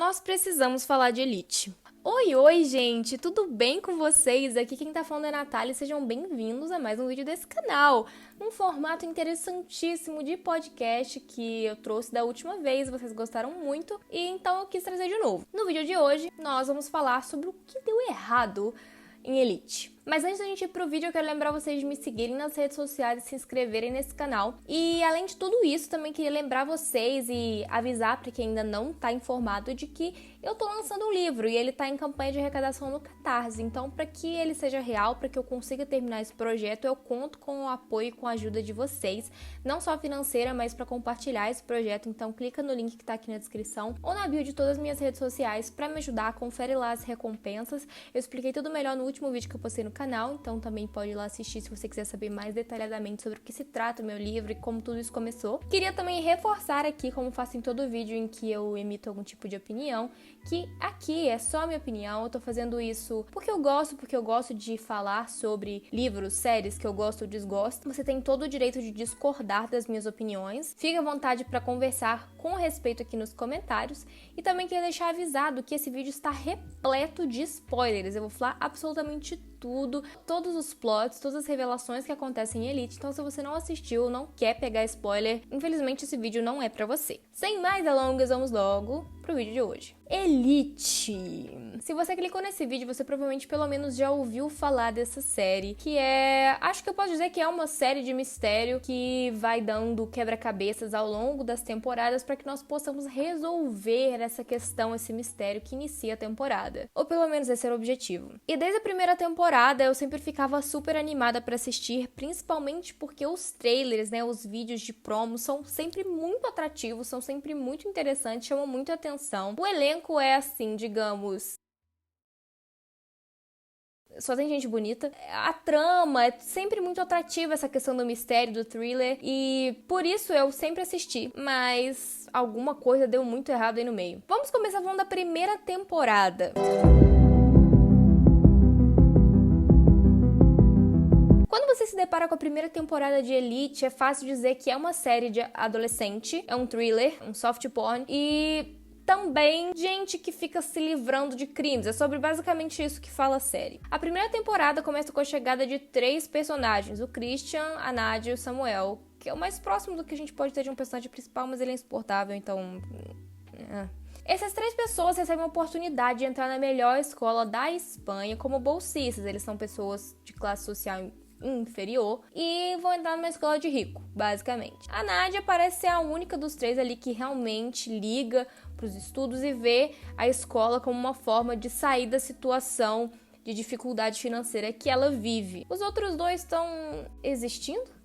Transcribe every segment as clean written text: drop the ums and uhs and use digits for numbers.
nós precisamos falar de Elite. Oi, gente, tudo bem com vocês? Aqui quem tá falando é a Natália e sejam bem-vindos a mais um vídeo desse canal. Um formato interessantíssimo de podcast que eu trouxe da última vez, vocês gostaram muito, e então eu quis trazer de novo. No vídeo de hoje, nós vamos falar sobre o que deu errado em Elite. Mas antes da gente ir pro vídeo, eu quero lembrar vocês de me seguirem nas redes sociais e se inscreverem nesse canal. E além de tudo isso, também queria lembrar vocês e avisar para quem ainda não tá informado de que eu tô lançando um livro e ele tá em campanha de arrecadação no Catarse. Então, para que ele seja real, para que eu consiga terminar esse projeto, eu conto com o apoio e com a ajuda de vocês, não só financeira, mas para compartilhar esse projeto. Então, clica no link que tá aqui na descrição ou na bio de todas as minhas redes sociais para me ajudar. Confere lá as recompensas. Eu expliquei tudo melhor no último vídeo que eu postei no canal, então também pode ir lá assistir se você quiser saber mais detalhadamente sobre o que se trata o meu livro e como tudo isso começou. Queria também reforçar aqui, como faço em todo vídeo em que eu emito algum tipo de opinião, que aqui é só minha opinião. Eu tô fazendo isso porque eu gosto de falar sobre livros, séries que eu gosto ou desgosto. Você tem todo o direito de discordar das minhas opiniões. Fique à vontade para conversar com respeito aqui nos comentários. E também queria deixar avisado que esse vídeo está repleto de spoilers. Eu vou falar absolutamente tudo, todos os plots, todas as revelações que acontecem em Elite. Então, se você não assistiu, não quer pegar spoiler, infelizmente esse vídeo não é pra você. Sem mais delongas, vamos logo pro vídeo de hoje. Elite. Se você clicou nesse vídeo, você provavelmente pelo menos já ouviu falar dessa série, que acho que eu posso dizer que é uma série de mistério que vai dando quebra-cabeças ao longo das temporadas para que nós possamos resolver essa questão, esse mistério que inicia a temporada. Ou pelo menos esse era o objetivo. E desde a primeira temporada eu sempre ficava super animada para assistir, principalmente porque os trailers, os vídeos de promo são sempre muito atrativos, são sempre muito interessantes, chamam muito a atenção. O elenco é assim, digamos, só tem gente bonita. A trama é sempre muito atrativa, essa questão do mistério, do thriller, e por isso eu sempre assisti, mas alguma coisa deu muito errado aí no meio. Vamos começar falando da primeira temporada. Quando você se depara com a primeira temporada de Elite, é fácil dizer que é uma série de adolescente, é um thriller, um soft porn, e também gente que fica se livrando de crimes. É sobre basicamente isso que fala a série. A primeira temporada começa com a chegada de 3 personagens, o Christian, a Nadia e o Samuel, que é o mais próximo do que a gente pode ter de um personagem principal, mas ele é insuportável, então... Essas 3 pessoas recebem a oportunidade de entrar na melhor escola da Espanha como bolsistas. Eles são pessoas de classe social inferior e vão entrar numa escola de rico, basicamente. A Nadia parece ser a única dos 3 ali que realmente liga para os estudos e vê a escola como uma forma de sair da situação de dificuldade financeira que ela vive. Os outros 2 estão existindo?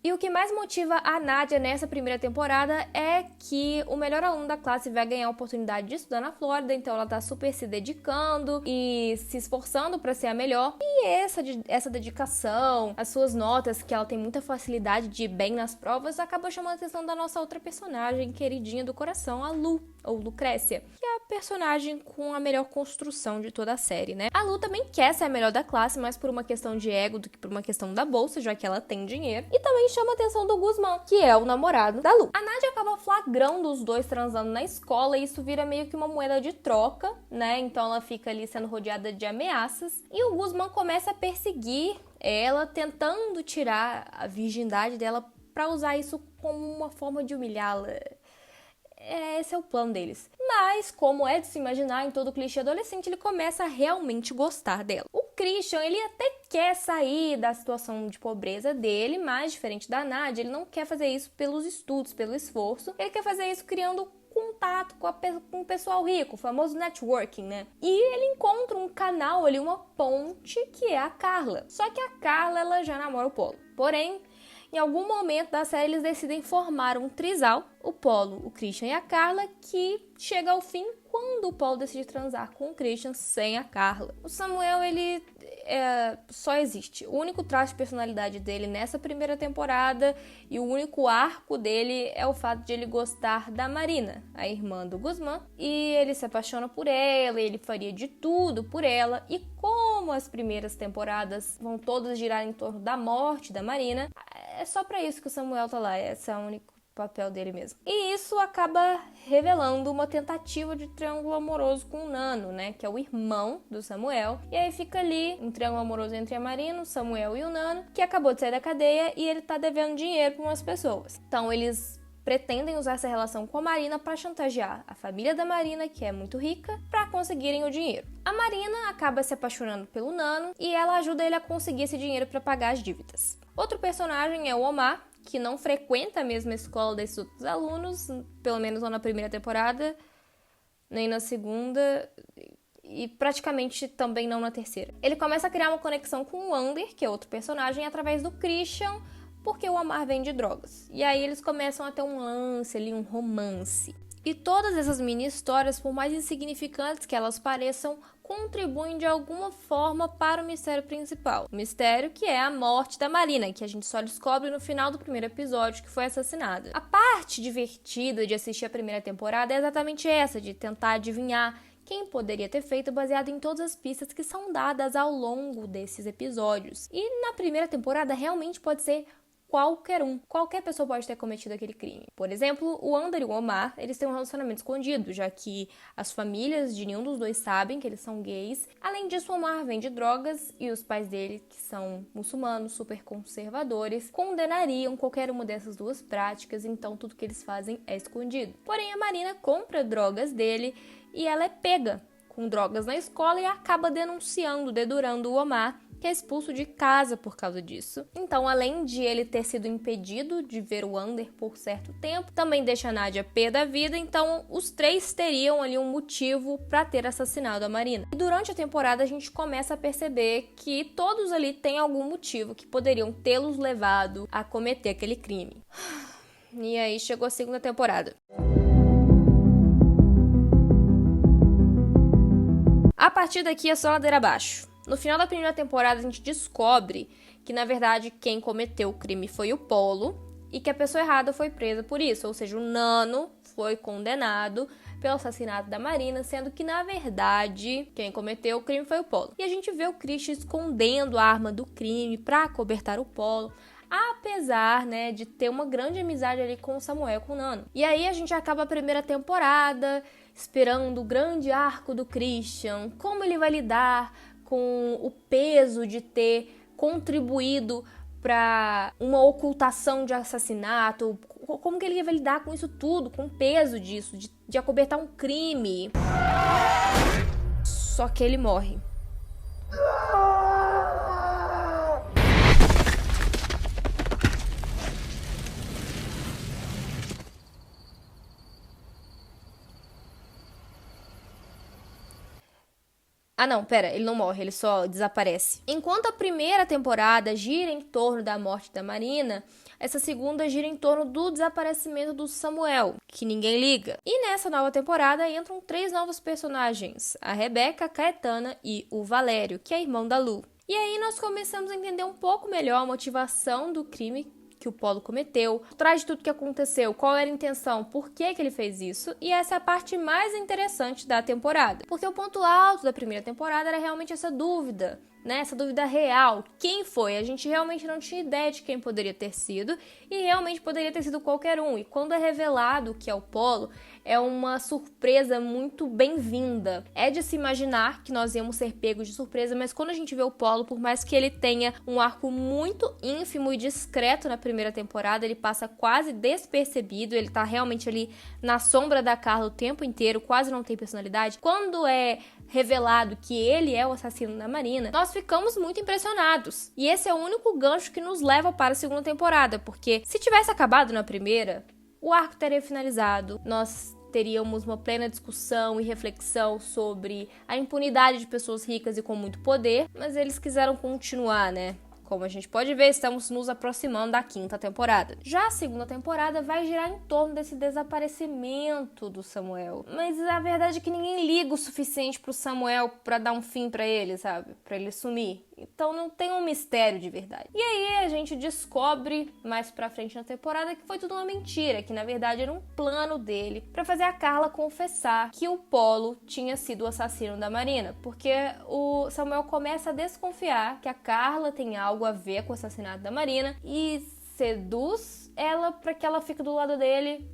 E o que mais motiva a Nadia nessa primeira temporada é que o melhor aluno da classe vai ganhar a oportunidade de estudar na Flórida, então ela tá super se dedicando e se esforçando para ser a melhor. E essa dedicação, as suas notas, que ela tem muita facilidade de ir bem nas provas, acaba chamando a atenção da nossa outra personagem queridinha do coração, a Lu, ou Lucrécia, que é a personagem com a melhor construção de toda a série, né? A Lu também quer ser a melhor da classe, mais por uma questão de ego do que por uma questão da bolsa, já que ela tem dinheiro. E também chama a atenção do Guzmán, que é o namorado da Lu. A Nadia acaba flagrando os 2 transando na escola e isso vira meio que uma moeda de troca, né? Então ela fica ali sendo rodeada de ameaças e o Guzmán começa a perseguir ela, tentando tirar a virgindade dela pra usar isso como uma forma de humilhá-la. Esse é o plano deles. Mas, como é de se imaginar em todo clichê adolescente, ele começa a realmente gostar dela. O Christian, ele até quer sair da situação de pobreza dele, mas diferente da Nadia, ele não quer fazer isso pelos estudos, pelo esforço. Ele quer fazer isso criando contato com o pessoal rico, o famoso networking, né? E ele encontra um canal ali, uma ponte, que é a Carla. Só que a Carla, ela já namora o Polo. Porém, em algum momento da série, eles decidem formar um trisal, o Polo, o Christian e a Carla, que chega ao fim quando o Polo decide transar com o Christian sem a Carla. O Samuel, ele só existe. O único traço de personalidade dele nessa primeira temporada e o único arco dele é o fato de ele gostar da Marina, a irmã do Guzmán, e ele se apaixona por ela, ele faria de tudo por ela, e como as primeiras temporadas vão todas girar em torno da morte da Marina, é só pra isso que o Samuel tá lá, essa é a única papel dele mesmo. E isso acaba revelando uma tentativa de triângulo amoroso com o Nano, né? Que é o irmão do Samuel. E aí fica ali um triângulo amoroso entre a Marina, o Samuel e o Nano, que acabou de sair da cadeia e ele tá devendo dinheiro para umas pessoas. Então eles pretendem usar essa relação com a Marina para chantagear a família da Marina, que é muito rica, para conseguirem o dinheiro. A Marina acaba se apaixonando pelo Nano e ela ajuda ele a conseguir esse dinheiro para pagar as dívidas. Outro personagem é o Omar, que não frequenta a mesma escola desses outros alunos, pelo menos não na primeira temporada, nem na segunda e praticamente também não na terceira. Ele começa a criar uma conexão com o Ander, que é outro personagem, através do Christian, porque o Omar vende drogas. E aí eles começam a ter um lance ali, um romance. E todas essas mini histórias, por mais insignificantes que elas pareçam, contribuem de alguma forma para o mistério principal. O mistério que é a morte da Marina, que a gente só descobre no final do primeiro episódio, que foi assassinada. A parte divertida de assistir a primeira temporada é exatamente essa, de tentar adivinhar quem poderia ter feito, baseado em todas as pistas que são dadas ao longo desses episódios. E na primeira temporada realmente pode ser qualquer um. Qualquer pessoa pode ter cometido aquele crime. Por exemplo, o Ander e o Omar, eles têm um relacionamento escondido, já que as famílias de nenhum dos dois sabem que eles são gays. Além disso, o Omar vende drogas e os pais dele, que são muçulmanos, super conservadores, condenariam qualquer uma dessas duas práticas, então tudo que eles fazem é escondido. Porém, a Marina compra drogas dele e ela é pega com drogas na escola e acaba denunciando, dedurando o Omar, que é expulso de casa por causa disso. Então, além de ele ter sido impedido de ver o Ander por certo tempo, também deixa a Nadia pé da vida, então os três teriam ali um motivo para ter assassinado a Marina. E durante a temporada a gente começa a perceber que todos ali têm algum motivo que poderiam tê-los levado a cometer aquele crime. E aí chegou a segunda temporada. A partir daqui é só ladeira abaixo. No final da primeira temporada, a gente descobre que, na verdade, quem cometeu o crime foi o Polo e que a pessoa errada foi presa por isso. Ou seja, o Nano foi condenado pelo assassinato da Marina, sendo que, na verdade, quem cometeu o crime foi o Polo. E a gente vê o Christian escondendo a arma do crime para acobertar o Polo, apesar, né, de ter uma grande amizade ali com o Samuel, com o Nano. E aí a gente acaba a primeira temporada esperando o grande arco do Christian, como ele vai lidar com o peso de ter contribuído para uma ocultação de assassinato, como que ele vai lidar com isso tudo, com o peso disso, de acobertar um crime. Só que ele morre. Ah não, pera, ele não morre, ele só desaparece. Enquanto a primeira temporada gira em torno da morte da Marina, essa segunda gira em torno do desaparecimento do Samuel, que ninguém liga. E nessa nova temporada entram 3 novos personagens, a Rebeca, a Caetana e o Valério, que é irmão da Lu. E aí nós começamos a entender um pouco melhor a motivação do crime que o Polo cometeu, por trás de tudo que aconteceu, qual era a intenção, por que ele fez isso, e essa é a parte mais interessante da temporada. Porque o ponto alto da primeira temporada era realmente essa dúvida, né? Essa dúvida real. Quem foi? A gente realmente não tinha ideia de quem poderia ter sido, e realmente poderia ter sido qualquer um. E quando é revelado que é o Polo, é uma surpresa muito bem-vinda. É de se imaginar que nós íamos ser pegos de surpresa, mas quando a gente vê o Polo, por mais que ele tenha um arco muito ínfimo e discreto na primeira temporada, ele passa quase despercebido, ele tá realmente ali na sombra da Carla o tempo inteiro, quase não tem personalidade. Quando é revelado que ele é o assassino da Marina, nós ficamos muito impressionados. E esse é o único gancho que nos leva para a segunda temporada, porque se tivesse acabado na primeira, o arco teria finalizado, nós teríamos uma plena discussão e reflexão sobre a impunidade de pessoas ricas e com muito poder, mas eles quiseram continuar, né? Como a gente pode ver, estamos nos aproximando da 5ª temporada. Já a segunda temporada vai girar em torno desse desaparecimento do Samuel. Mas a verdade é que ninguém liga o suficiente pro Samuel pra dar um fim pra ele, sabe? Pra ele sumir. Então não tem um mistério de verdade. E aí a gente descobre mais pra frente na temporada que foi tudo uma mentira, que na verdade era um plano dele pra fazer a Carla confessar que o Polo tinha sido o assassino da Marina, porque o Samuel começa a desconfiar que a Carla tem algo a ver com o assassinato da Marina e seduz ela pra que ela fique do lado dele.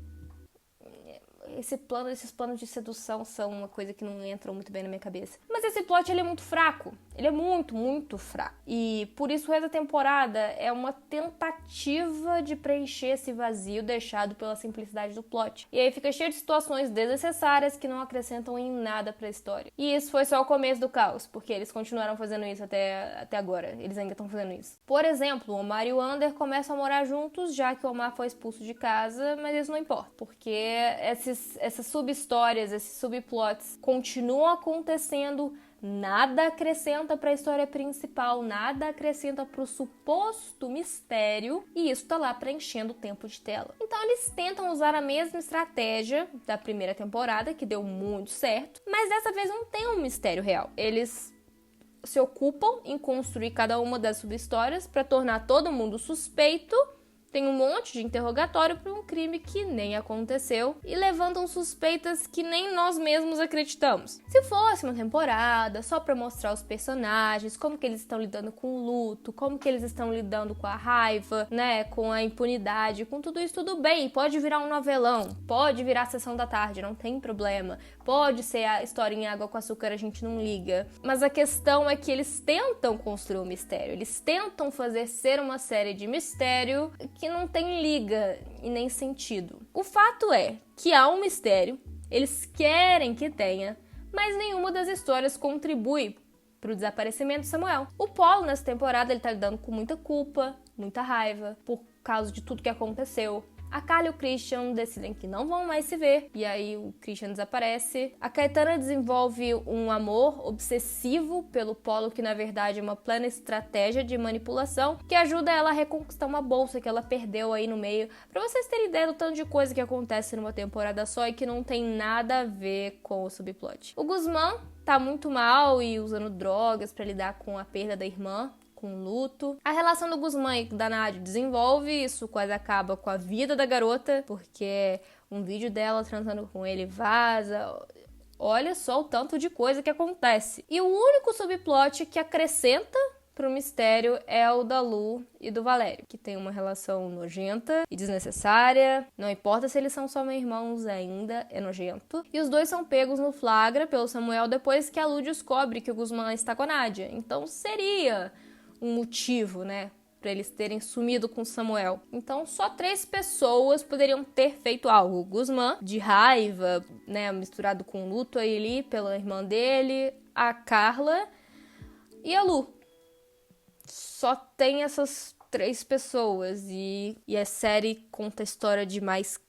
Esses planos de sedução são uma coisa que não entram muito bem na minha cabeça. Mas esse plot, ele é muito fraco. Ele é muito, muito fraco. E por isso essa temporada é uma tentativa de preencher esse vazio deixado pela simplicidade do plot. E aí fica cheio de situações desnecessárias que não acrescentam em nada pra história. E isso foi só o começo do caos, porque eles continuaram fazendo isso até agora. Eles ainda estão fazendo isso. Por exemplo, o Omar e o Ander começam a morar juntos, já que o Omar foi expulso de casa, mas isso não importa, porque essas sub-histórias, esses subplots continuam acontecendo, nada acrescenta para a história principal, nada acrescenta para o suposto mistério, e isso tá lá preenchendo o tempo de tela. Então eles tentam usar a mesma estratégia da primeira temporada, que deu muito certo, mas dessa vez não tem um mistério real. Eles se ocupam em construir cada uma das sub-histórias para tornar todo mundo suspeito. Tem um monte de interrogatório por um crime que nem aconteceu e levantam suspeitas que nem nós mesmos acreditamos. Se fosse uma temporada só pra mostrar os personagens, como que eles estão lidando com o luto, como que eles estão lidando com a raiva, né, com a impunidade, com tudo isso, tudo bem, pode virar um novelão, pode virar a sessão da tarde, não tem problema, pode ser a história em água com açúcar, a gente não liga. Mas a questão é que eles tentam construir um mistério, eles tentam fazer ser uma série de mistério que não tem liga e nem sentido. O fato é que há um mistério, eles querem que tenha, mas nenhuma das histórias contribui para o desaparecimento de Samuel. O Paulo, nessa temporada, ele tá lidando com muita culpa, muita raiva, por causa de tudo que aconteceu. A Carla e o Christian decidem que não vão mais se ver, e aí o Christian desaparece. A Caetana desenvolve um amor obsessivo pelo Polo, que na verdade é uma plena estratégia de manipulação, que ajuda ela a reconquistar uma bolsa que ela perdeu aí no meio. Pra vocês terem ideia do tanto de coisa que acontece numa temporada só e que não tem nada a ver com o subplot. O Guzmán tá muito mal e usando drogas pra lidar com a perda da irmã, com luto. A relação do Guzmán e da Nádia desenvolve, isso quase acaba com a vida da garota, porque um vídeo dela transando com ele vaza. Olha só o tanto de coisa que acontece. E o único subplot que acrescenta pro mistério é o da Lu e do Valério, que tem uma relação nojenta e desnecessária. Não importa se eles são só meus irmãos, ainda é nojento. E os dois são pegos no flagra pelo Samuel depois que a Lu descobre que o Guzmán está com a Nádia. Então seria um motivo, né, para eles terem sumido com Samuel. Então só 3 pessoas poderiam ter feito algo. O Guzmán, de raiva, né, misturado com luto aí ali pela irmã dele, a Carla e a Lu. Só tem essas 3 pessoas e a série conta a história de mais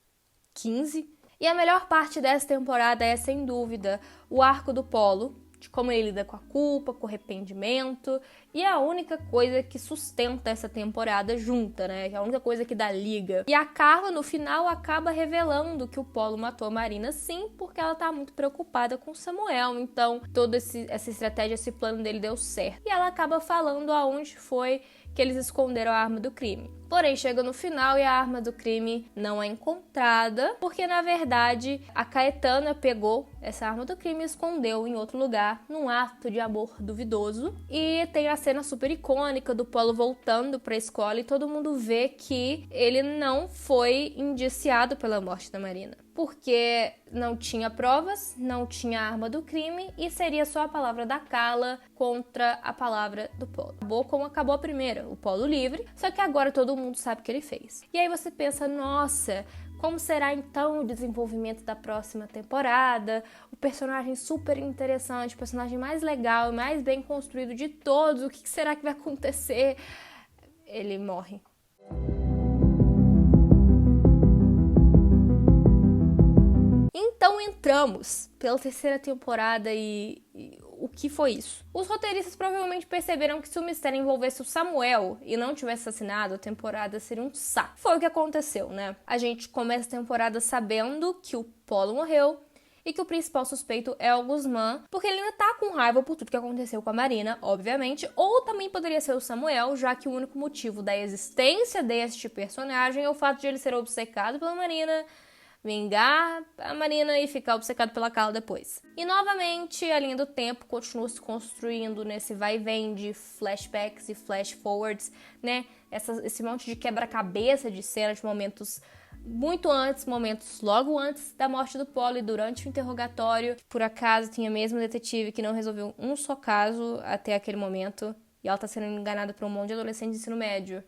15. E a melhor parte dessa temporada é, sem dúvida, o arco do Polo, de como ele lida com a culpa, com o arrependimento, e é a única coisa que sustenta essa temporada junta, né? É a única coisa que dá liga. E a Carla, no final, acaba revelando que o Polo matou a Marina, sim, porque ela tá muito preocupada com o Samuel. Então, toda essa estratégia, esse plano dele deu certo. E ela acaba falando aonde foi que eles esconderam a arma do crime. Porém, chega no final e a arma do crime não é encontrada, porque na verdade a Caetana pegou essa arma do crime e escondeu em outro lugar, num ato de amor duvidoso. E tem a cena super icônica do Polo voltando pra escola e todo mundo vê que ele não foi indiciado pela morte da Marina, porque não tinha provas, não tinha arma do crime e seria só a palavra da Carla contra a palavra do Polo. Acabou como acabou a primeira, o Polo livre, só que agora todo mundo sabe o que ele fez. E aí você pensa, nossa, como será então o desenvolvimento da próxima temporada? O personagem super interessante, o personagem mais legal e mais bem construído de todos, o que será que vai acontecer? Ele morre. Então entramos pela terceira temporada e o que foi isso? Os roteiristas provavelmente perceberam que se o mistério envolvesse o Samuel e não tivesse assassinado, a temporada seria um saco. Foi o que aconteceu, né? A gente começa a temporada sabendo que o Polo morreu e que o principal suspeito é o Guzmán, porque ele ainda tá com raiva por tudo que aconteceu com a Marina, obviamente, ou também poderia ser o Samuel, já que o único motivo da existência deste personagem é o fato de ele ser obcecado pela Marina, vingar a Marina e ficar obcecado pela Carla depois. E novamente a linha do tempo continua se construindo nesse vai e vem de flashbacks e flash forwards, né? Esse monte de quebra-cabeça de cena de momentos muito antes, momentos logo antes da morte do Polo e durante o interrogatório. Por acaso tinha mesmo detetive que não resolveu um só caso até aquele momento e ela tá sendo enganada por um monte de adolescente de ensino médio.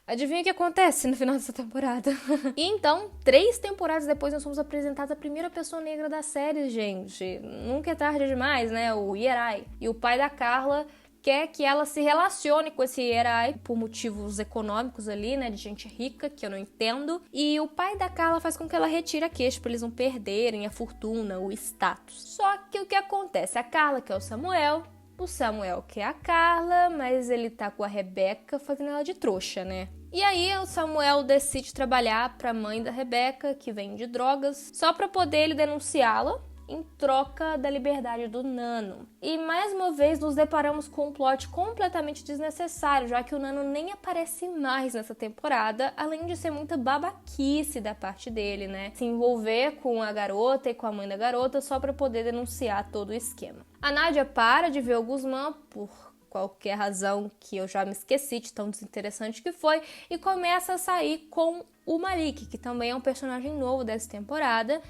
Adivinha o que acontece no final dessa temporada? E então, 3 temporadas depois, nós fomos apresentados a primeira pessoa negra da série, gente. Nunca é tarde demais, né? O Yerai. E o pai da Carla quer que ela se relacione com esse Yerai por motivos econômicos ali, né? De gente rica, que eu não entendo. E o pai da Carla faz com que ela retire a queixa pra eles não perderem a fortuna, o status. Só que o que acontece? A Carla quer o Samuel quer a Carla, mas ele tá com a Rebeca fazendo ela de trouxa, né? E aí o Samuel decide trabalhar pra mãe da Rebeca, que vende drogas, só pra poder ele denunciá-la em troca da liberdade do Nano. E mais uma vez nos deparamos com um plot completamente desnecessário, já que o Nano nem aparece mais nessa temporada, além de ser muita babaquice da parte dele, né? Se envolver com a garota e com a mãe da garota só pra poder denunciar todo o esquema. A Nádia para de ver o Guzmán por qualquer razão que eu já me esqueci de tão desinteressante que foi, e começa a sair com o Malik, que também é um personagem novo dessa temporada.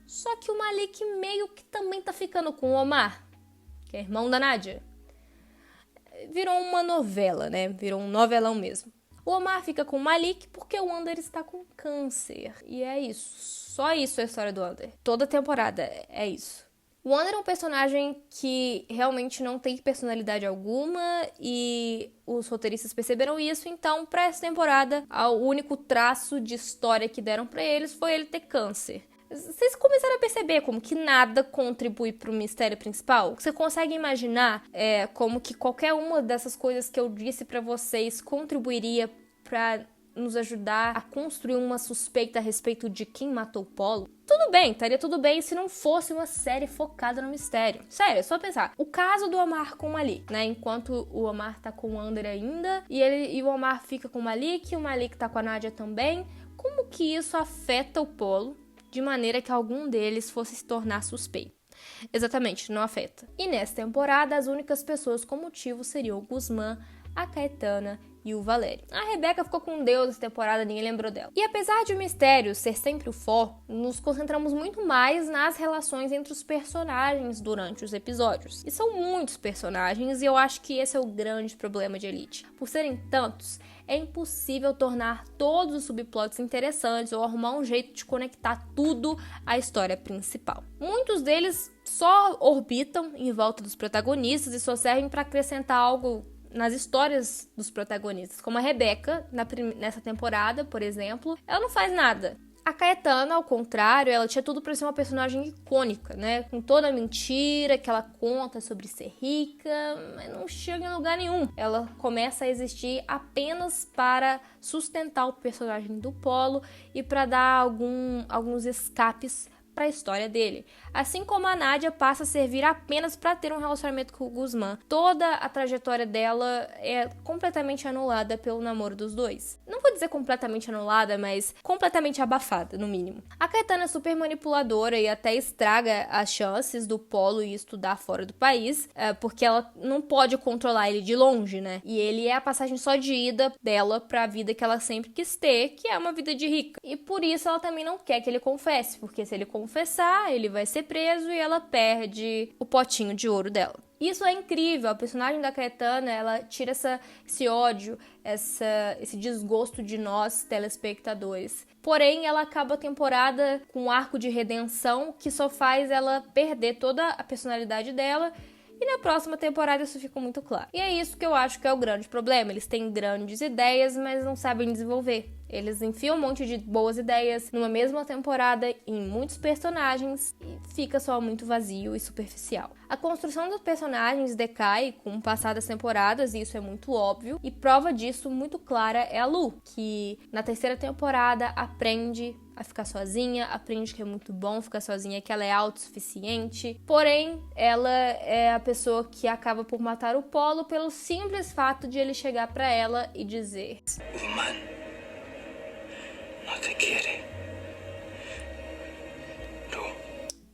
Só que o Malik meio que também tá ficando com o Omar, que é irmão da Nádia. Virou uma novela, né? Virou um novelão mesmo. O Omar fica com o Malik porque o Ander está com câncer. E é isso. Só isso é a história do Ander. Toda temporada é isso. O Ander é um personagem que realmente não tem personalidade alguma e os roteiristas perceberam isso, então pra essa temporada o único traço de história que deram pra eles foi ele ter câncer. Vocês começaram a perceber como que nada contribui pro mistério principal? Você consegue imaginar como que qualquer uma dessas coisas que eu disse pra vocês contribuiria pra nos ajudar a construir uma suspeita a respeito de quem matou o Polo? Tudo bem, estaria tudo bem se não fosse uma série focada no mistério. Sério, é só pensar. O caso do Omar com o Malik, né? Enquanto o Omar tá com o Ander ainda, e o Omar fica com o Malik tá com a Nádia também. Como que isso afeta o Polo de maneira que algum deles fosse se tornar suspeito? Exatamente, não afeta. E nessa temporada, as únicas pessoas com motivo seriam o Guzmán, a Caetana e o Valério. A Rebeca ficou com Deus essa temporada, ninguém lembrou dela. E apesar de o mistério ser sempre o foco, nos concentramos muito mais nas relações entre os personagens durante os episódios. E são muitos personagens e eu acho que esse é o grande problema de Elite. Por serem tantos, é impossível tornar todos os subplots interessantes ou arrumar um jeito de conectar tudo à história principal. Muitos deles só orbitam em volta dos protagonistas e só servem para acrescentar algo nas histórias dos protagonistas, como a Rebeca, nessa temporada, por exemplo, ela não faz nada. A Caetana, ao contrário, ela tinha tudo pra ser uma personagem icônica, né? Com toda a mentira que ela conta sobre ser rica, mas não chega em lugar nenhum. Ela começa a existir apenas para sustentar o personagem do Polo e para dar alguns escapes para a história dele. Assim como a Nádia passa a servir apenas para ter um relacionamento com o Guzmán. Toda a trajetória dela é completamente anulada pelo namoro dos dois. Não vou dizer completamente anulada, mas completamente abafada, no mínimo. A Caetana é super manipuladora e até estraga as chances do Polo ir estudar fora do país, porque ela não pode controlar ele de longe, né? E ele é a passagem só de ida dela para a vida que ela sempre quis ter, que é uma vida de rica. E por isso ela também não quer que ele confesse, porque se ele confessar, ele vai ser preso e ela perde o potinho de ouro dela. Isso é incrível, a personagem da Caetana, ela tira esse ódio, esse desgosto de nós, telespectadores. Porém, ela acaba a temporada com um arco de redenção que só faz ela perder toda a personalidade dela. E na próxima temporada isso fica muito claro. E é isso que eu acho que é o grande problema. Eles têm grandes ideias, mas não sabem desenvolver. Eles enfiam um monte de boas ideias numa mesma temporada, em muitos personagens, e fica só muito vazio e superficial. A construção dos personagens decai com o passar das temporadas, e isso é muito óbvio. E prova disso muito clara é a Lu, que na terceira temporada aprende a ficar sozinha, aprende que é muito bom ficar sozinha, que ela é autossuficiente. Porém, ela é a pessoa que acaba por matar o Polo pelo simples fato de ele chegar pra ela e dizer: Guzmán, no te quiere.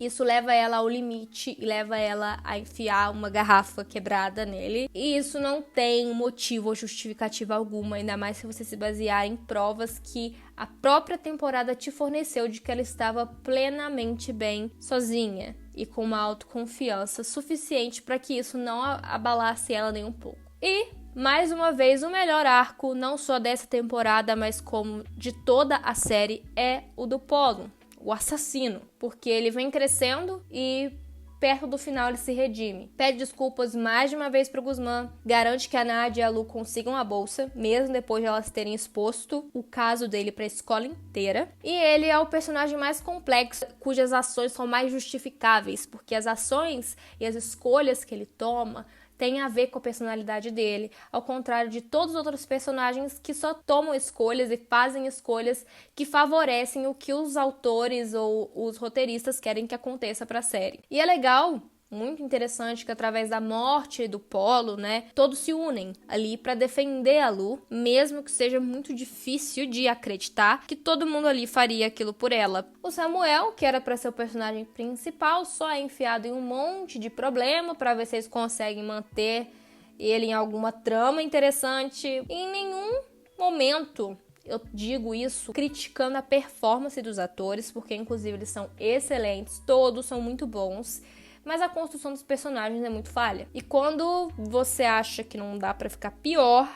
Isso leva ela ao limite e leva ela a enfiar uma garrafa quebrada nele. E isso não tem motivo ou justificativa alguma, ainda mais se você se basear em provas que a própria temporada te forneceu de que ela estava plenamente bem sozinha e com uma autoconfiança suficiente para que isso não abalasse ela nem um pouco. E, mais uma vez, o melhor arco, não só dessa temporada, mas como de toda a série, é o do Polo, o assassino. Porque ele vem crescendo e perto do final ele se redime. Pede desculpas mais de uma vez pro Guzmán, garante que a Nadia e a Lu consigam a bolsa, mesmo depois de elas terem exposto o caso dele pra escola inteira. E ele é o personagem mais complexo, cujas ações são mais justificáveis, porque as ações e as escolhas que ele toma tem a ver com a personalidade dele, ao contrário de todos os outros personagens que só tomam escolhas e fazem escolhas que favorecem o que os autores ou os roteiristas querem que aconteça para a série. E é legal, muito interessante, que através da morte do Polo, né, todos se unem ali para defender a Lu, mesmo que seja muito difícil de acreditar que todo mundo ali faria aquilo por ela. O Samuel, que era para ser o personagem principal, só é enfiado em um monte de problema para ver se eles conseguem manter ele em alguma trama interessante. E em nenhum momento eu digo isso criticando a performance dos atores, porque inclusive eles são excelentes, todos são muito bons. Mas a construção dos personagens é muito falha. E quando você acha que não dá pra ficar pior,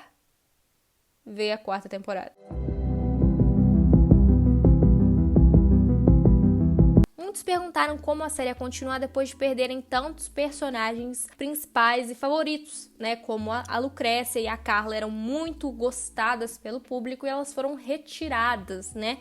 vê a 4ª temporada. Muitos perguntaram como a série ia continuar depois de perderem tantos personagens principais e favoritos, né? Como a Lucrécia e a Carla eram muito gostadas pelo público e elas foram retiradas, né,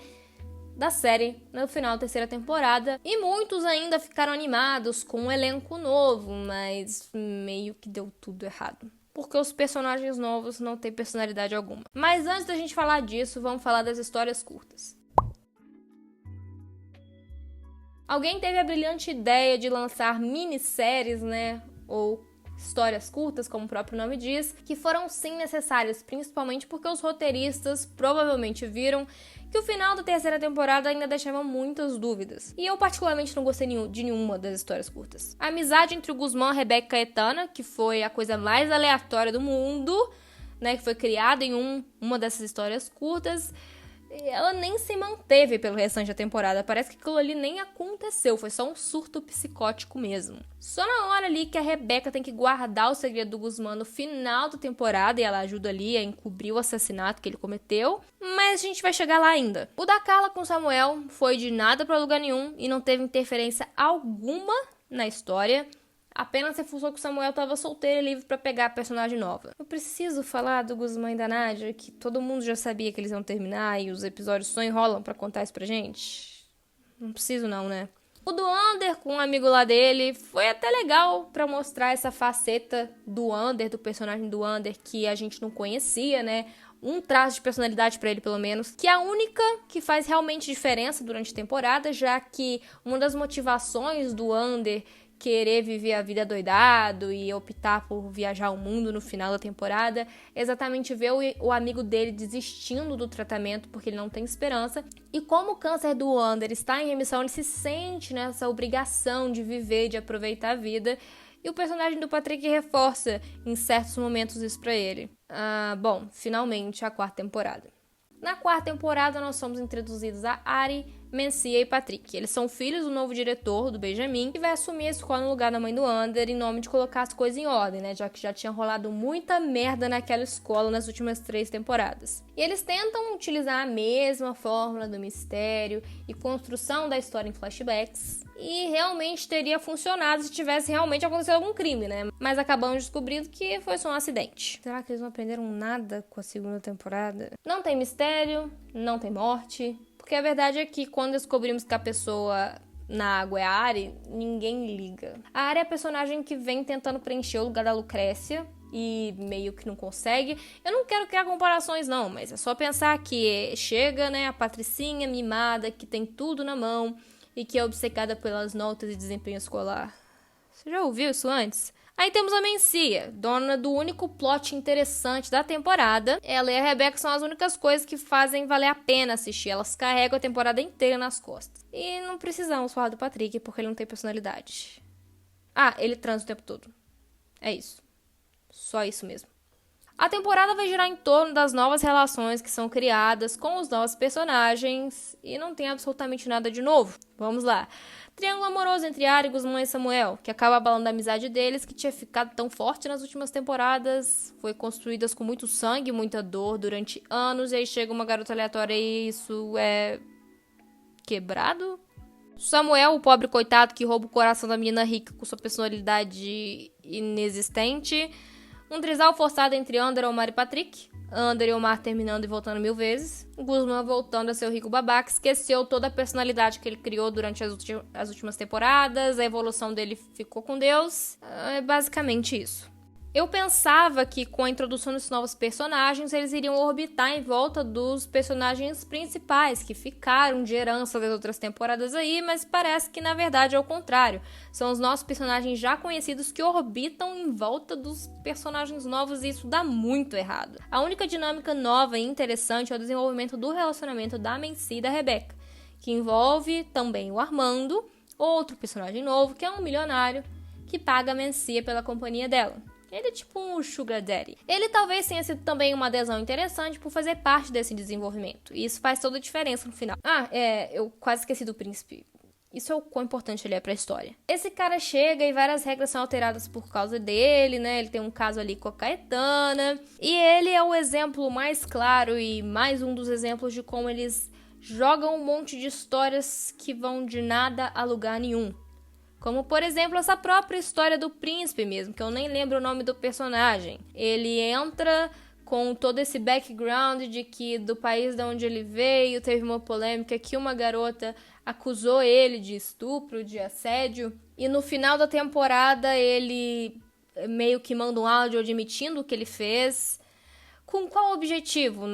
da série no final da 3ª temporada, e muitos ainda ficaram animados com um elenco novo, mas meio que deu tudo errado, porque os personagens novos não têm personalidade alguma. Mas antes da gente falar disso, vamos falar das histórias curtas. Alguém teve a brilhante ideia de lançar minisséries, né, ou histórias curtas, como o próprio nome diz, que foram sim necessárias, principalmente porque os roteiristas provavelmente viram que o final da 3ª temporada ainda deixava muitas dúvidas. E eu particularmente não gostei de nenhuma das histórias curtas. A amizade entre o Guzmán, Rebeca e Caetana, que foi a coisa mais aleatória do mundo, né, que foi criada em uma dessas histórias curtas, ela nem se manteve pelo restante da temporada. Parece que aquilo ali nem aconteceu, foi só um surto psicótico mesmo. Só na hora ali que a Rebeca tem que guardar o segredo do Guzmán no final da temporada, e ela ajuda ali a encobrir o assassinato que ele cometeu, mas a gente vai chegar lá ainda. O da Carla com Samuel foi de nada pra lugar nenhum e não teve interferência alguma na história. Apenas reforçou que o Samuel estava solteiro e livre para pegar a personagem nova. Eu preciso falar do Guzmán e da Nadia, que todo mundo já sabia que eles iam terminar e os episódios só enrolam para contar isso pra gente? Não preciso não, né? O do Ander com um amigo lá dele foi até legal para mostrar essa faceta do Ander, do personagem do Ander, que a gente não conhecia, né? Um traço de personalidade pra ele, pelo menos, que é a única que faz realmente diferença durante a temporada, já que uma das motivações do Ander querer viver a vida doidado e optar por viajar o mundo no final da temporada é exatamente ver o amigo dele desistindo do tratamento porque ele não tem esperança. E como o câncer do Ander está em remissão, ele se sente nessa obrigação de viver, de aproveitar a vida. E o personagem do Patrick reforça em certos momentos isso pra ele. Bom, finalmente a 4ª temporada. Na 4ª temporada nós somos introduzidos a Ari, Mencia e Patrick. Eles são filhos do novo diretor, do Benjamin, que vai assumir a escola no lugar da mãe do Ander em nome de colocar as coisas em ordem, né? Já que já tinha rolado muita merda naquela escola nas últimas 3 temporadas. E eles tentam utilizar a mesma fórmula do mistério e construção da história em flashbacks. E realmente teria funcionado se tivesse realmente acontecido algum crime, né? Mas acabamos descobrindo que foi só um acidente. Será que eles não aprenderam nada com a 2ª temporada? Não tem mistério, não tem morte. Porque a verdade é que quando descobrimos que a pessoa na água é a Ari, ninguém liga. A Ari é a personagem que vem tentando preencher o lugar da Lucrécia e meio que não consegue. Eu não quero criar comparações não, mas é só pensar que chega, né, a Patricinha mimada, que tem tudo na mão e que é obcecada pelas notas e desempenho escolar. Você já ouviu isso antes? Aí temos a Mencia, dona do único plot interessante da temporada. Ela e a Rebecca são as únicas coisas que fazem valer a pena assistir. Elas carregam a temporada inteira nas costas. E não precisamos falar do Patrick, porque ele não tem personalidade. Ah, ele transa o tempo todo. É isso. Só isso mesmo. A temporada vai girar em torno das novas relações que são criadas com os novos personagens e não tem absolutamente nada de novo. Vamos lá. Triângulo amoroso entre Arya, Guzmán e Samuel, que acaba abalando a amizade deles, que tinha ficado tão forte nas últimas temporadas, foi construídas com muito sangue e muita dor durante anos, e aí chega uma garota aleatória e isso é quebrado? Samuel, o pobre coitado que rouba o coração da menina rica com sua personalidade inexistente. Um trisal forçado entre Ander, Omar e Patrick. Ander e Omar terminando e voltando 1000 vezes. Guzmán voltando a ser o rico babaca. Esqueceu toda a personalidade que ele criou durante as últimas temporadas. A evolução dele ficou com Deus. É basicamente isso. Eu pensava que com a introdução desses novos personagens, eles iriam orbitar em volta dos personagens principais, que ficaram de herança das outras temporadas aí, mas parece que na verdade é o contrário. São os nossos personagens já conhecidos que orbitam em volta dos personagens novos e isso dá muito errado. A única dinâmica nova e interessante é o desenvolvimento do relacionamento da Mencia e da Rebecca, que envolve também o Armando, outro personagem novo, que é um milionário, que paga a Mencia pela companhia dela. Ele é tipo um sugar daddy. Ele talvez tenha sido também uma adesão interessante por fazer parte desse desenvolvimento. E isso faz toda a diferença no final. Eu quase esqueci do príncipe. Isso é o quão importante ele é pra história. Esse cara chega e várias regras são alteradas por causa dele, né? Ele tem um caso ali com a Caetana. E ele é o exemplo mais claro e mais um dos exemplos de como eles jogam um monte de histórias que vão de nada a lugar nenhum. Como, por exemplo, essa própria história do príncipe mesmo, que eu nem lembro o nome do personagem. Ele entra com todo esse background de que do país de onde ele veio teve uma polêmica que uma garota acusou ele de estupro, de assédio. E no final da temporada ele meio que manda um áudio admitindo o que ele fez. Com qual objetivo?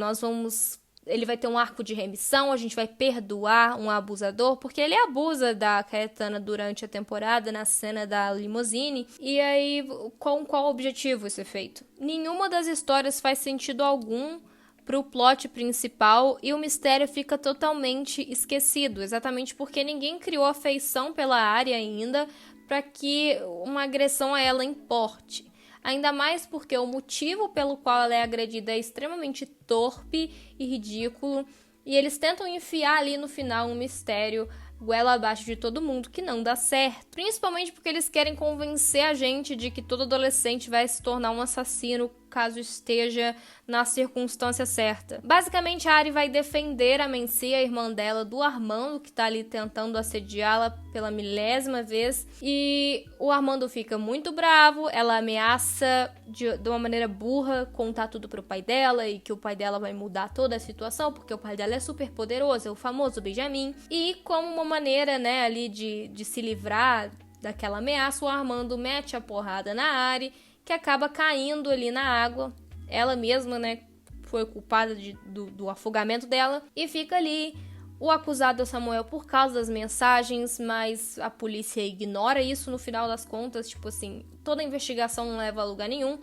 Ele vai ter um arco de remissão, a gente vai perdoar um abusador, porque ele abusa da Caetana durante a temporada, na cena da limusine. E aí, com qual objetivo isso é feito? Nenhuma das histórias faz sentido algum pro plot principal e o mistério fica totalmente esquecido, exatamente porque ninguém criou afeição pela Arya ainda para que uma agressão a ela importe. Ainda mais porque o motivo pelo qual ela é agredida é extremamente torpe e ridículo. E eles tentam enfiar ali no final um mistério goela abaixo de todo mundo que não dá certo. Principalmente porque eles querem convencer a gente de que todo adolescente vai se tornar um assassino caso esteja na circunstância certa. Basicamente, a Arya vai defender a Mencia, a irmã dela, do Armando, que tá ali tentando assediá-la pela 1000ª vez. E o Armando fica muito bravo, ela ameaça de uma maneira burra contar tudo pro pai dela e que o pai dela vai mudar toda a situação, porque o pai dela é super poderoso, é o famoso Benjamin. E como uma maneira, né, ali de se livrar daquela ameaça, o Armando mete a porrada na Arya, que acaba caindo ali na água. Ela mesma, né, foi culpada do afogamento dela. E fica ali. O acusado é o Samuel por causa das mensagens, mas a polícia ignora isso no final das contas. Tipo assim, toda a investigação não leva a lugar nenhum.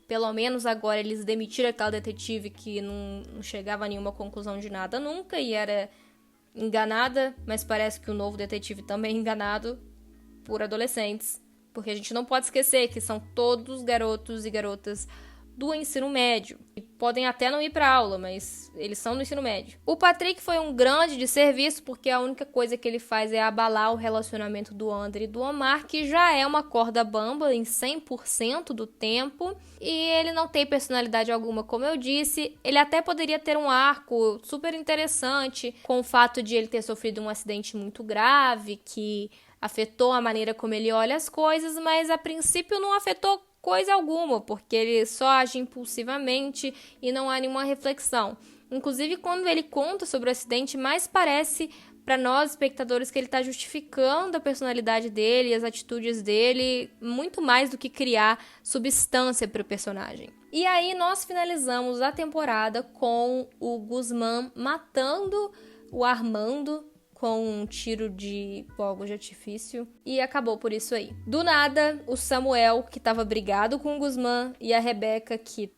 Pelo menos agora eles demitiram aquela detetive que não chegava a nenhuma conclusão de nada nunca e era enganada. Mas parece que o novo detetive também é enganado por adolescentes. Porque a gente não pode esquecer que são todos garotos e garotas do ensino médio. E podem até não ir pra aula, mas eles são do ensino médio. O Patrick foi um grande desserviço, porque a única coisa que ele faz é abalar o relacionamento do Ander e do Omar, que já é uma corda bamba em 100% do tempo. E ele não tem personalidade alguma, como eu disse. Ele até poderia ter um arco super interessante, com o fato de ele ter sofrido um acidente muito grave, que afetou a maneira como ele olha as coisas, mas a princípio não afetou coisa alguma, porque ele só age impulsivamente e não há nenhuma reflexão. Inclusive, quando ele conta sobre o acidente, mais parece para nós, espectadores, que ele está justificando a personalidade dele, as atitudes dele, muito mais do que criar substância para o personagem. E aí nós finalizamos a temporada com o Guzmán matando o Armando com um tiro de fogos de artifício e acabou por isso aí. Do nada, o Samuel, que tava brigado com o Guzmán, e a Rebeca, que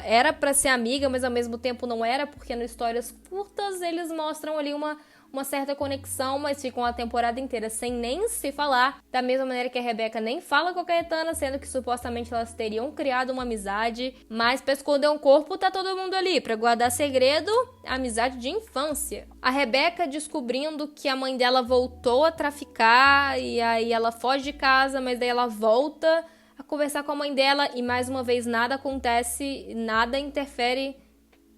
era pra ser amiga, mas ao mesmo tempo não era, porque nas histórias curtas eles mostram ali uma certa conexão, mas ficam a temporada inteira sem nem se falar, da mesma maneira que a Rebeca nem fala com a Caetana, sendo que supostamente elas teriam criado uma amizade, mas pra esconder um corpo tá todo mundo ali, pra guardar segredo, amizade de infância. A Rebeca descobrindo que a mãe dela voltou a traficar, e aí ela foge de casa, mas daí ela volta a conversar com a mãe dela, e mais uma vez nada acontece, nada interfere.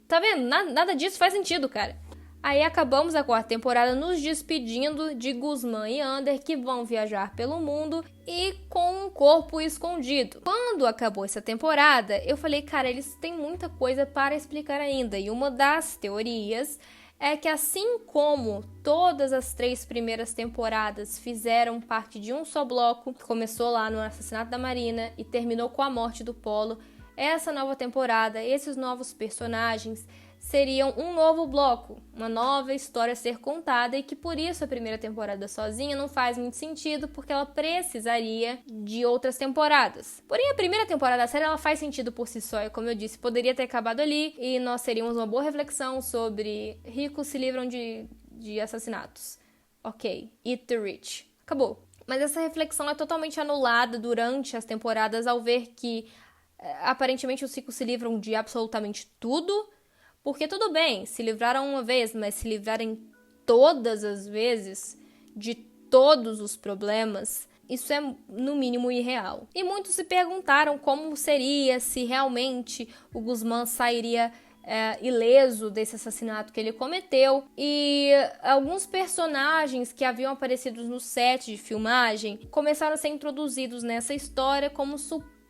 Tá vendo? Nada disso faz sentido, cara. Aí acabamos a 4ª temporada nos despedindo de Guzmán e Ander, que vão viajar pelo mundo e com um corpo escondido. Quando acabou essa temporada, eu falei, cara, eles têm muita coisa para explicar ainda. E uma das teorias é que assim como todas as 3 primeiras temporadas fizeram parte de um só bloco, que começou lá no assassinato da Marina e terminou com a morte do Polo, essa nova temporada, esses novos personagens seriam um novo bloco, uma nova história a ser contada, e que por isso a primeira temporada sozinha não faz muito sentido, porque ela precisaria de outras temporadas. Porém, a primeira temporada da série ela faz sentido por si só, e como eu disse, poderia ter acabado ali e nós teríamos uma boa reflexão sobre ricos se livram de assassinatos. Ok, eat the rich. Acabou. Mas essa reflexão é totalmente anulada durante as temporadas ao ver que aparentemente os ricos se livram de absolutamente tudo. Porque tudo bem, se livraram uma vez, mas se livrarem todas as vezes de todos os problemas, isso é no mínimo irreal. E muitos se perguntaram como seria se realmente o Guzmán sairia ileso desse assassinato que ele cometeu. E alguns personagens que haviam aparecido no set de filmagem começaram a ser introduzidos nessa história como supostas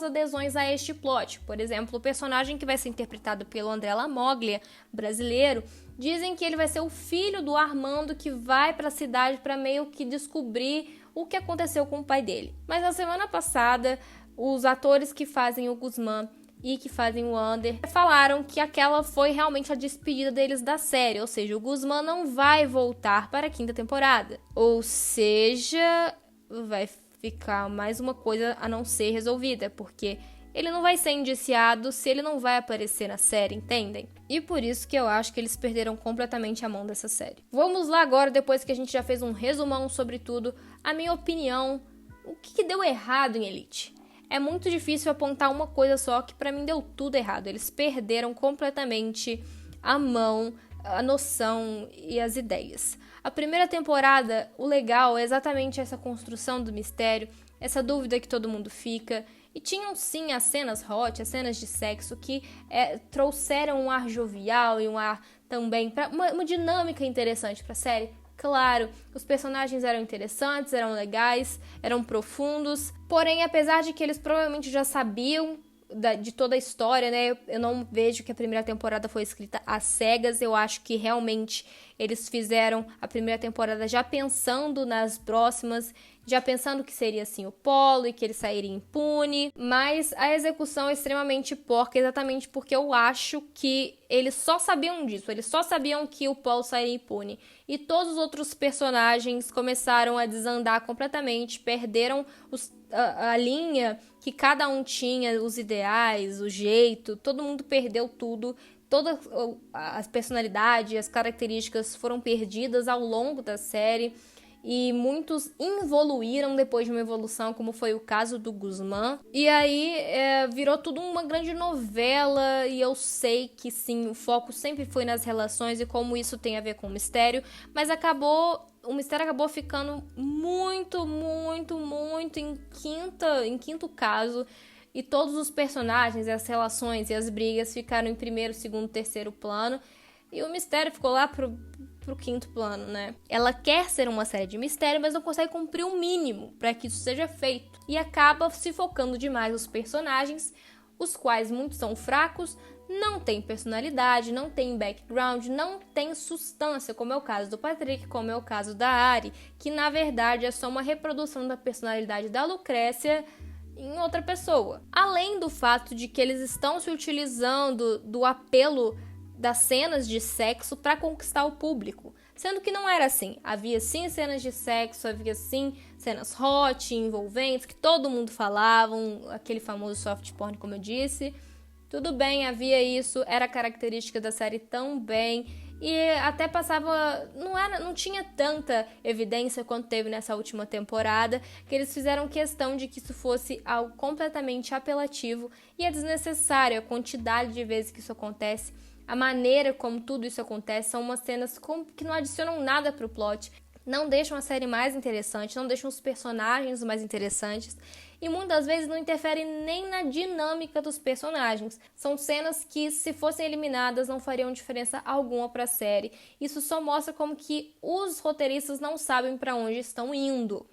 adesões a este plot. Por exemplo, o personagem que vai ser interpretado pelo André Lamoglia, brasileiro, dizem que ele vai ser o filho do Armando que vai para a cidade para meio que descobrir o que aconteceu com o pai dele. Mas na semana passada, os atores que fazem o Guzmán e que fazem o Ander falaram que aquela foi realmente a despedida deles da série, ou seja, o Guzmán não vai voltar para a 5ª temporada. Ou seja, vai ficar mais uma coisa a não ser resolvida, porque ele não vai ser indiciado se ele não vai aparecer na série, entendem? E por isso que eu acho que eles perderam completamente a mão dessa série. Vamos lá agora, depois que a gente já fez um resumão sobre tudo, a minha opinião, o que deu errado em Elite? É muito difícil apontar uma coisa só, que pra mim deu tudo errado. Eles perderam completamente a mão, a noção e as ideias. A primeira temporada, o legal é exatamente essa construção do mistério, essa dúvida que todo mundo fica. E tinham sim as cenas hot, as cenas de sexo que trouxeram um ar jovial e um ar também, uma dinâmica interessante pra série. Claro, os personagens eram interessantes, eram legais, eram profundos. Porém, apesar de que eles provavelmente já sabiam de toda a história, né? Eu não vejo que a primeira temporada foi escrita às cegas. Eu acho que realmente eles fizeram a primeira temporada já pensando nas próximas, já pensando que seria assim o Polo e que ele sairia impune, mas a execução é extremamente porca, exatamente porque eu acho que eles só sabiam disso, eles só sabiam que o Polo sairia impune, e todos os outros personagens começaram a desandar completamente, perderam a linha que cada um tinha, os ideais, o jeito, todo mundo perdeu tudo. Todas as personalidades, as características foram perdidas ao longo da série e muitos involuíram depois de uma evolução, como foi o caso do Guzmán. E aí virou tudo uma grande novela, e eu sei que sim, o foco sempre foi nas relações e como isso tem a ver com o mistério, mas o mistério acabou ficando muito em quinto caso. E todos os personagens, as relações e as brigas ficaram em primeiro, segundo, terceiro plano. E o mistério ficou lá pro 5º plano, né? Ela quer ser uma série de mistério, mas não consegue cumprir o mínimo para que isso seja feito. E acaba se focando demais nos personagens, os quais muitos são fracos, não têm personalidade, não têm background, não têm substância, como é o caso do Patrick, como é o caso da Ari, que na verdade é só uma reprodução da personalidade da Lucrécia em outra pessoa. Além do fato de que eles estão se utilizando do apelo das cenas de sexo para conquistar o público, sendo que não era assim. Havia sim cenas de sexo, havia sim cenas hot, envolventes, que todo mundo falava, aquele famoso soft porn, como eu disse. Tudo bem, havia isso, era característica da série também, e até passava, não tinha tanta evidência quanto teve nessa última temporada, que eles fizeram questão de que isso fosse algo completamente apelativo, e é desnecessário a quantidade de vezes que isso acontece, a maneira como tudo isso acontece, são umas cenas que não adicionam nada pro plot, não deixam a série mais interessante, não deixam os personagens mais interessantes e muitas vezes não interferem nem na dinâmica dos personagens. São cenas que, se fossem eliminadas, não fariam diferença alguma para a série. Isso só mostra como que os roteiristas não sabem para onde estão indo.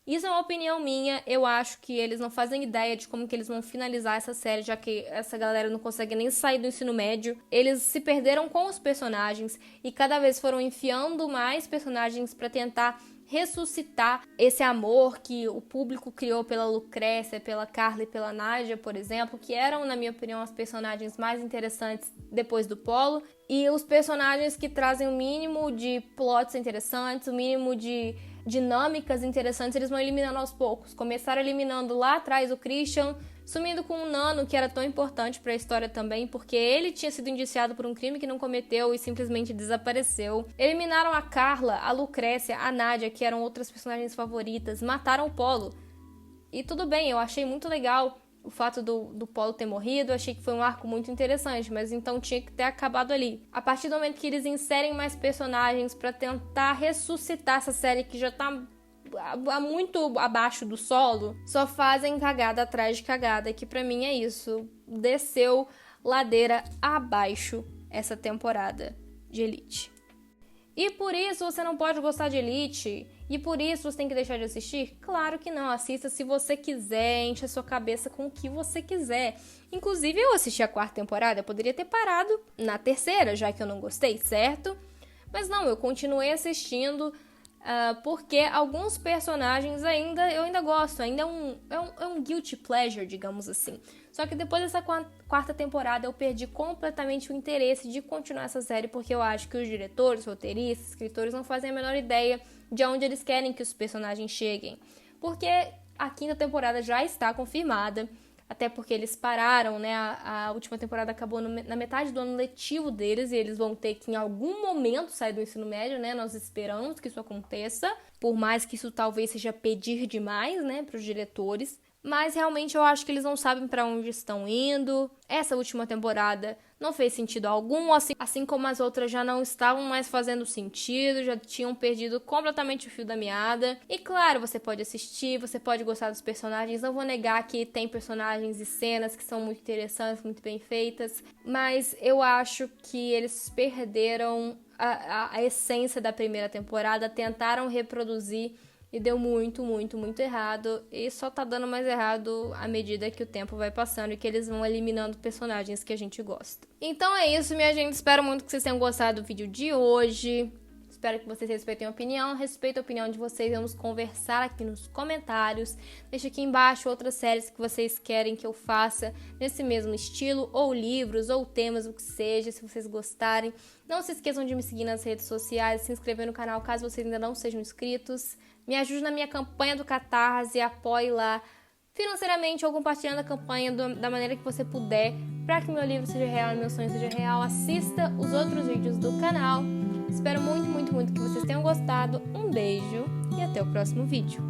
Isso é uma opinião minha, eu acho que eles não fazem ideia de como que eles vão finalizar essa série, já que essa galera não consegue nem sair do ensino médio. Eles se perderam com os personagens e cada vez foram enfiando mais personagens para tentar ressuscitar esse amor que o público criou pela Lucrécia, pela Carla e pela Nádia, por exemplo, que eram, na minha opinião, as personagens mais interessantes depois do Polo, e os personagens que trazem o mínimo de plots interessantes, o mínimo de dinâmicas interessantes, eles vão eliminando aos poucos. Começaram eliminando lá atrás o Christian, sumindo com o Nano, que era tão importante para a história também, porque ele tinha sido indiciado por um crime que não cometeu e simplesmente desapareceu. Eliminaram a Carla, a Lucrécia, a Nádia, que eram outras personagens favoritas, mataram o Polo. E tudo bem, eu achei muito legal o fato do Polo ter morrido, achei que foi um arco muito interessante, mas então tinha que ter acabado ali. A partir do momento que eles inserem mais personagens para tentar ressuscitar essa série que já tá muito abaixo do solo, só fazem cagada atrás de cagada, que pra mim é isso. Desceu ladeira abaixo essa temporada de Elite. E por isso você não pode gostar de Elite? E por isso você tem que deixar de assistir? Claro que não, assista se você quiser, enche a sua cabeça com o que você quiser. Inclusive eu assisti a 4ª temporada, eu poderia ter parado na 3ª, já que eu não gostei, certo? Mas não, eu continuei assistindo porque alguns personagens eu ainda gosto, ainda é um guilty pleasure, digamos assim. Só que depois dessa 4ª temporada eu perdi completamente o interesse de continuar essa série, porque eu acho que os diretores, roteiristas, escritores não fazem a menor ideia de onde eles querem que os personagens cheguem. Porque a 5ª temporada já está confirmada, até porque eles pararam, né? A última temporada acabou na metade do ano letivo deles e eles vão ter que em algum momento sair do ensino médio, né? Nós esperamos que isso aconteça, por mais que isso talvez seja pedir demais, né, para os diretores. Mas realmente eu acho que eles não sabem para onde estão indo. Essa última temporada não fez sentido algum, assim como as outras já não estavam mais fazendo sentido, já tinham perdido completamente o fio da meada. E claro, você pode assistir, você pode gostar dos personagens, não vou negar que tem personagens e cenas que são muito interessantes, muito bem feitas, mas eu acho que eles perderam a essência da primeira temporada, tentaram reproduzir e deu muito, muito, muito errado. E só tá dando mais errado à medida que o tempo vai passando e que eles vão eliminando personagens que a gente gosta. Então é isso, minha gente. Espero muito que vocês tenham gostado do vídeo de hoje. Espero que vocês respeitem a opinião. Respeito a opinião de vocês. Vamos conversar aqui nos comentários. Deixa aqui embaixo outras séries que vocês querem que eu faça nesse mesmo estilo, ou livros, ou temas, o que seja, se vocês gostarem. Não se esqueçam de me seguir nas redes sociais, se inscrever no canal caso vocês ainda não sejam inscritos. Me ajude na minha campanha do Catarse, apoie lá financeiramente ou compartilhando a campanha da maneira que você puder, para que meu livro seja real e meu sonho seja real. Assista os outros vídeos do canal. Espero muito, muito, muito que vocês tenham gostado. Um beijo e até o próximo vídeo.